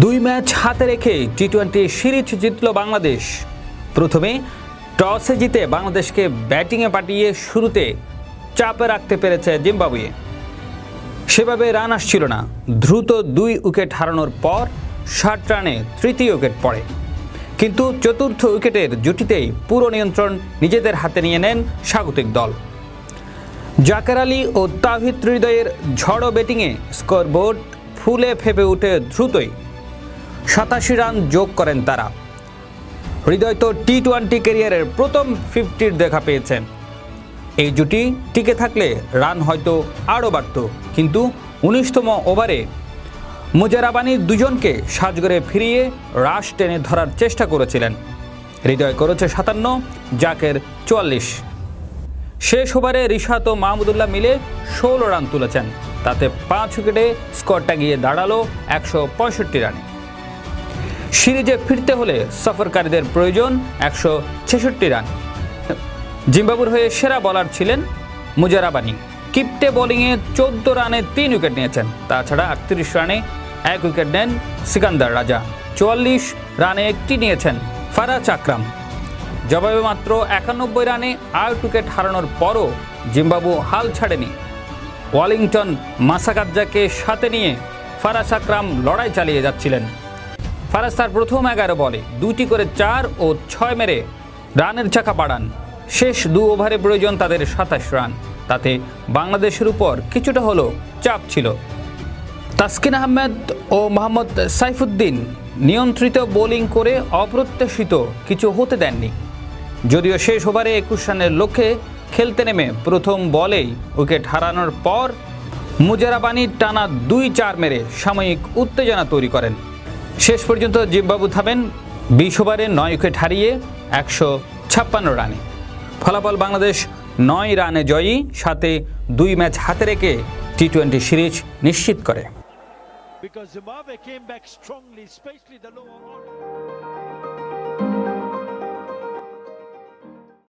দুই ম্যাচ হাতে রেখে টি-20 সিরিজ জিতল বাংলাদেশ। প্রথমে টসে জিতে বাংলাদেশকে ব্যাটিংয়ে পাঠিয়ে শুরুতে চাপে রাখতে পেরেছে জিম্বাবুয়ে। সেভাবে রান আসছিল না। দ্রুত 2 উইকেট হারানোর পর 60 রানে তৃতীয় উইকেট পড়ে, কিন্তু চতুর্থ উইকেটের জুটিতেই পুরো নিয়ন্ত্রণ নিজেদের হাতে নিয়ে নেন স্বাগতিক দল। জাকের আলী ও তাওহিদ হৃদয়ের ঝড়ো ব্যাটিংয়ে স্কোরবোর্ড ফুলে ফেপে উঠে দ্রুতই 87 রান যোগ করেন তারা। হৃদয় তো টি-20 ক্যারিয়ারের প্রথম 50-র দেখা পেয়েছেন। এই জুটি টিকে থাকলে রান হয়তো আরও বাড়ত, কিন্তু 19তম ওভারে মুজারাবানি দুজনকে সাজগরে ফিরিয়ে রাশ টেনে ধরার চেষ্টা করেছিলেন। হৃদয় করেছে 57, জাকের 44। শেষ ওভারে রিশাত ও মাহমুদুল্লাহ মিলে 16 রান তুলেছেন। তাতে 5 উইকেটে স্কোরটা গিয়ে দাঁড়ালো 165 রানে। সিরিজে ফিরতে হলে সফরকারীদের প্রয়োজন 166 রান। জিম্বাবুর হয়ে সেরা বোলার ছিলেন মুজারাবানি। কিপ্টে বোলিংয়ে 14 রানে 3 উইকেট নিয়েছেন। তাছাড়া 38 রানে 1 উইকেট নেন সিকান্দার রাজা। 44 রানে একটি নিয়েছেন ফারাজ আকরাম। জবাবে মাত্র 91 রানে 8 উইকেট হারানোর পরও জিম্বাবু হাল ছাড়েনি। ওয়ালিংটন মাসাকাদ্জাকে সাথে নিয়ে ফারাজ আকরাম লড়াই চালিয়ে যাচ্ছিলেন। ফারাজ তার প্রথম 11 বলে 2টি করে 4 ও 6 মেরে রানের চাকা বাড়ান। শেষ 2 ওভারে প্রয়োজন তাদের 27 রান। তাতে বাংলাদেশের উপর কিছুটা হলেও চাপ ছিল। তাসকিন আহমেদ ও মোহাম্মদ সাইফুদ্দিন নিয়ন্ত্রিত বোলিং করে অপ্রত্যাশিত কিছু হতে দেননি। যদিও শেষ ওভারে 21 রানের লক্ষ্যে খেলতে নেমে প্রথম বলেই উইকেট হারানোর পর মুজারাবানি টানা 2-4 মেরে সাময়িক উত্তেজনা তৈরি করেন। শেষ পর্যন্ত জিম্বাবু থামেন 20 ওভারে 9 উইকেট হারিয়ে 156 রানে। ফলাফল বাংলাদেশ 9 রানে জয়ী, সাথে 2 ম্যাচ হাতে রেখে টি-20 সিরিজ নিশ্চিত করে।